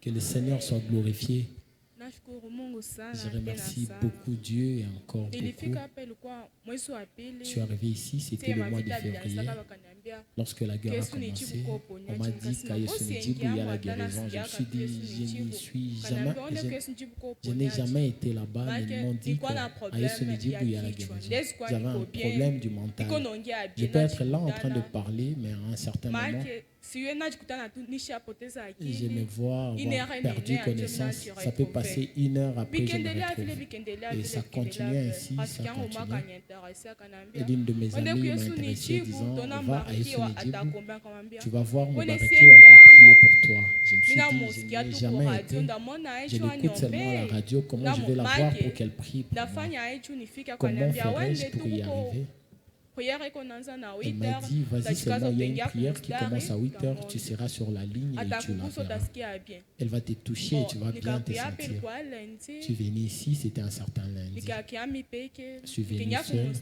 Que le Seigneur soit glorifié. Je remercie beaucoup Dieu et encore beaucoup. Je suis arrivé ici, c'était le mois de février. Lorsque la guerre a commencé, on m'a dit qu'à Yesu-Ndibu, il y a la guérison. Je me suis dit, je n'ai jamais été là-bas, mais ils m'ont dit qu'à Yesu-Ndibu, il y a la guérison. J'avais un problème du mental. Je peux être là en train de parler, mais à un certain moment, et je me vois avoir perdu connaissance. Ça peut passer 1 heure après je me retrouve. Et ça continue ainsi, ça continue. Et l'une de mes amies m'a intéressé disant, va à Yesu-Ndibu, tu vas voir Moubarakio, elle va prier pour toi. Je me suis dit, je n'ai jamais été. Je l'écoute seulement à la radio. Comment je vais la voir pour qu'elle prie pour moi? Comment ferais-je pour y arriver? Elle m'a dit, vas-y seulement, il y a une prière qui commence à 8 heures, tu seras sur la ligne et tu la verras. Elle va te toucher et tu vas bien te sentir. Je suis venu ici, c'était un certain lundi. Je suis venu seul,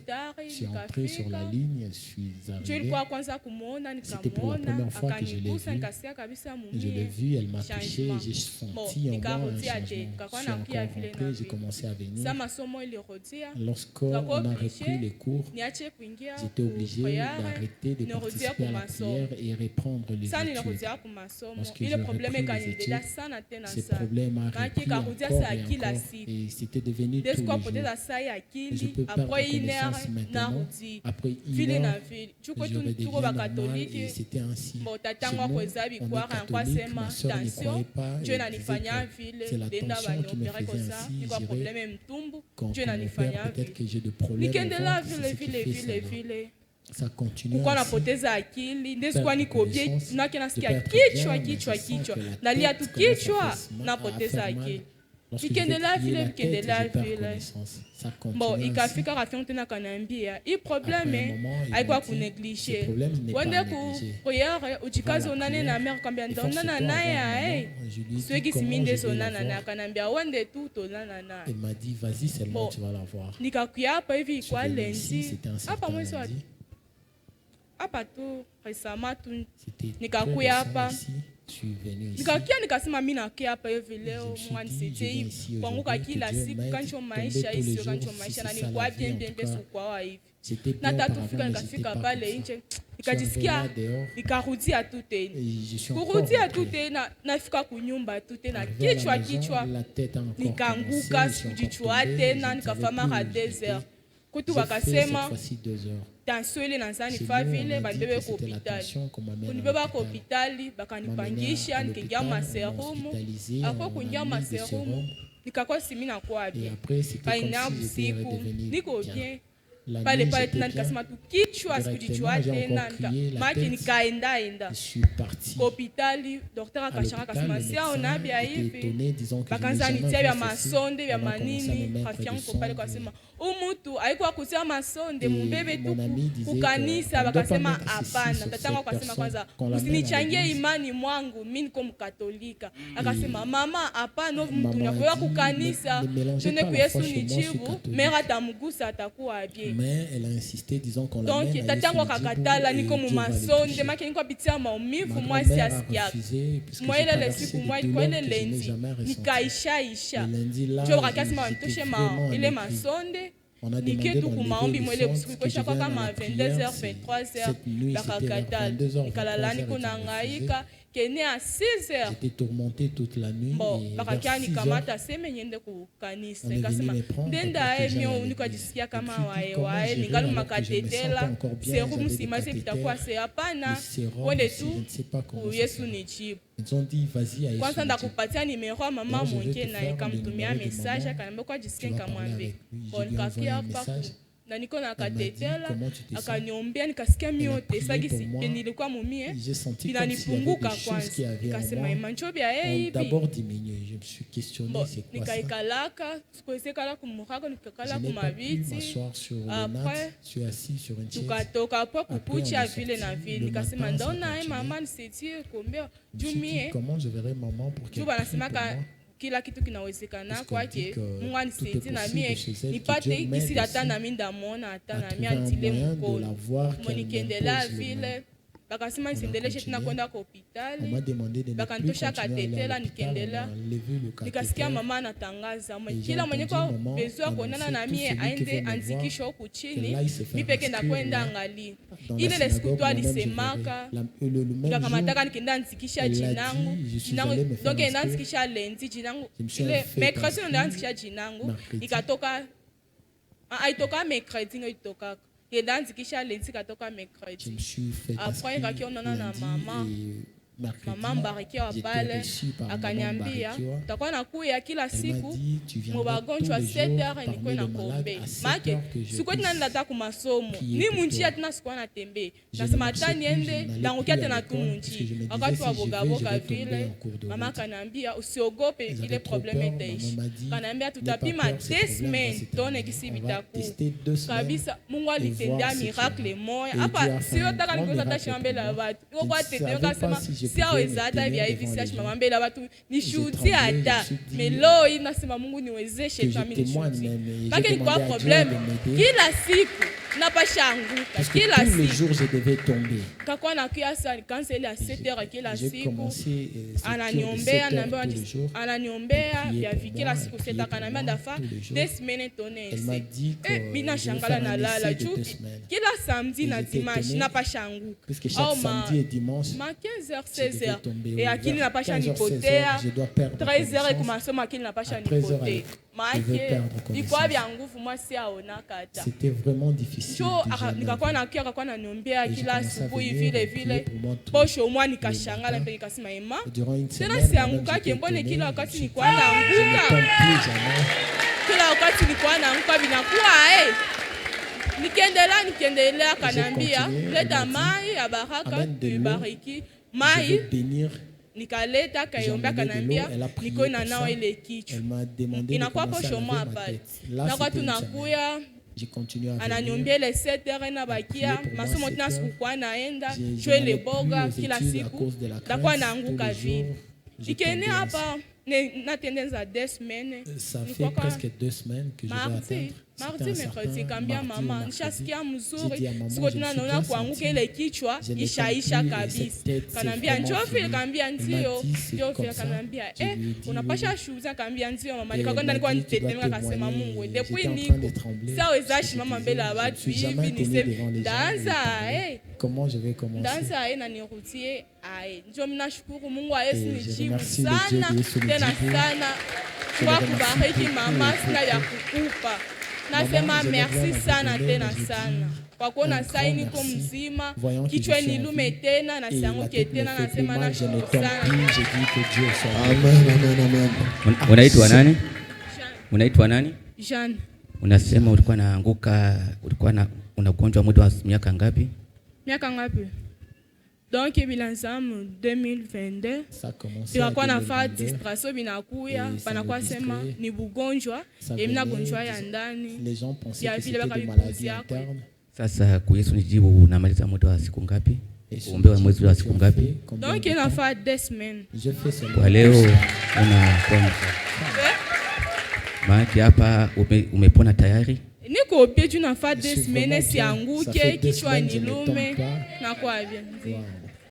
je suis entré sur la ligne, je suis arrivé. C'était pour la première fois que je l'ai vu. Je l'ai vu, elle m'a touché et j'ai senti en moi un changement. Je suis encore rentré, j'ai commencé à venir. Lorsqu'on a repris les cours, j'étais obligé d'arrêter de participer à la prière et reprendre les études. Lorsque j'ai repris les études, ces problèmes ont repris encore et encore. Et c'était devenu tous les jours. Je peux perdre connaissance maintenant. Après 1 heure, je redeviens normal et c'était ainsi. Chez nous, on est catholique, ma soeur n'y croyait pas et disait que c'est la tension qui me faisait ainsi. J'irais quand mon père, peut-être que j'ai des problèmes. C'est ce qui fait ça. Ça continue Il m'a dit, vas-y seulement, tu vas la voir. Je suis venu ici, c'était un certain lundi. C'était très récent ici. Je suis venu ici. J'étais bien auparavant, mais j'étais pas comme ça. nikajisikia nikarudia tu tena kurudia tu tena, nafika kunyumba tu tena, kichwa nikaanguka, sikujichua tena, nikafama ha 2 heures kutu wakasema tension ile nanza nifa vile bandebe ku hospitali kunibeba ku hospitali bakanipangisha nikiingia maserumu ako kuingia maserumu nikakuwa simina kwa bien kaina usiku niko bien pale tena nikasema tu kichwa sikujichua tena maki nikaenda hospitali daktari akashanga akasema si ona bia hivi bakanza nitia ya masonde ya manini kafiangu pale kasema umutu haikuwa kutia masonde mumbebe tu kukanisa bakasema hapana tatangu akasema kwanza usinichangie imani mwangu mimi niko mkatolika akasema mama hapana mtu nakuwa kukanisa tune ku Yesu ni jibu mera atamugusa atakuwa bien. Mais elle a insisté, disons qu'on l'amène. Donc tatangu akakatala niko mu masonde maki niko bitia maumivu moi si asikia moi ile le siku moi kwa ile lendi nikaisha jo akasema ntoshe ile masonde niketu kumaombi mwele usiku kwesha kwa kama 22h 23h bakakatala nikalala niko nangaika kene à 6h. J'étais tourmenté toute la nuit. Bon, bakakani kamata seme nyende ku kanisa nikasema ndenda mio nikajisikia kama wae ningali makatetela serum simase bitakuwa se hapana wende tu Yesu ni jibu. Ils ont dit vas-y à Yesu. Kwanza ndakupatia numero mama mwenye na ikamtumia message akaniambia kwa jisikia kamwambe. Bon, nikafia hapa na niko na katetela akaniombea nikasikia miote sagisi nilikuwa mumie inanipunguka kwanza nikasema imanchobi ya hivi d'abord diminué je me suis questionné c'est quoi ça nikaikalaka sikuwezekala kumukako nikakala kumabiti après je suis assis sur une chaise tukatoka hapo kupucha vile na vile nikasema ndaona mama nisaidie kuombea jumie comment je verrai maman pour qu'elle prie kila kitu kinawezekana kwake Mungu anisaidie na mimi nipate kisi hata na mimi ndamwona hata na mimi atile mkono monikendelea vile bakasema nisendeleshe tena kwenda kwa hospitali, bakantosha katetela nikendela, nikasikia mama anatangaza kila mwenye kwa besoin kuonana na mie aende anzikisho huku chini, mimi peke ndakwenda angali ile le siku tu alisemaka, nikakamata nikenda anzikisha jinangu donc nenda anzikisha lenzi jinangu ile mercredi nenda anzikisha jinangu ikatoka aitoka mercredi ngo itoka Yedanzi kisha lenzi katoka mercredi. Après nikakiona na mama. Mama mbarikia wa pale akaniambia utakuwa nakuya kila siku mubagonjwa 7h niko na kombe. Make sikuwa nenda ku masomo. Ni munjia tena sikuwa natembe. Nasema hata niende ndangukia tena tu munji. Wakati wa boga vile mama akaniambia usiogope ile probleme itaishi. Akaniambia tutapima 2 semaines tone kisi bitaku. Kabisa Mungu alitendea miracle moya. Hapa sio taka nikoza tashi mbele ya watu. Niko kwa tete ngasema sia wezata vya hivi sia mama mbele watu nishuhudia hata melo inasema Mungu niwezeshe tami nishuhudia. Parce que quoi problème kila siku napasha anguka kila siku. Tous les jours je devais tomber. Kakwa na kiasa cancel à 7h kila siku. Ananiombea vya kila siku c'est akanambia ndafa 2 semaines tonné. Mina shangala na lala juu kila samedi na dimanche napasha anguka. Parce que chaque samedi et dimanche ma 15h 16h et akili napasha nipotea 13h kumasoma akili napasha nipotea. C'était vraiment difficile. Nikakuwa na kia akakuwa ananiombea kila asubuhi vile vile. Posho mwa nikashangala mpaka nikasema ema. Tena sianguka kimbone kila wakati nilikuwa naanguka. Kila wakati nilikuwa naanguka binakuwa Nikiendelea kanambia leta mai ya baraka tuibariki. Mai nikaleta kayombea kanambia niko na nao ile kichwa inakuwa posho mwa hapa na kwa tunakuya ananiombea ile 7h na bakia masomo tena sikuwa naenda chwele boga kila siku takuwa naanguka vile ikene hapa na tendance à 2 semaines. Ça fait presque 2 semaines que je vais atteindre. Mardi, mercredi, kambia mama, nishasikia mzuri. Siku tuna naona kuanguka ile kichwa, ishaisha kabisa. Kanambia njofi, kambia ndio. Njofi, kanambia unapasha shuza, kambia ndio mama. Nikakwenda nilikuwa nitetemeka kasema Mungu. Depuis niko. Sawezashi mama mbele ya watu hivi niseme danza Comment je vais commencer? Danza na nirutie ndio mnashukuru Mungu Yesu nijibu sana tena sana kwa kubariki mama sina ya kukupa. Nasema merci sana tena sana. Kwa kuona sai niko mzima, kichwa nilume tena na sianguke tena nasema nashukuru sana. Amen. Unaitwa nani? Unaitwa nani? Jean. Unasema ulikuwa naanguka, ulikuwa unagonjwa muda wa miaka ngapi? Miaka ngapi? Donc bilanzamu 2022 tukakuwa nafaa distraction binakuya panakuwa sema ni bugonjwa emina gonjwa ya ndani ya vile bakabipuzia. Sasa kwa Yesu nijibu unamaliza muda wa siku ngapi? Uombewa mwezi wa siku ngapi? Donc inafaa 2 semaines. Kwa leo unapona. Maana hapa umepona tayari? Niko pia tunafaa 2 semaines sianguke kichwa nilume na kwa bien.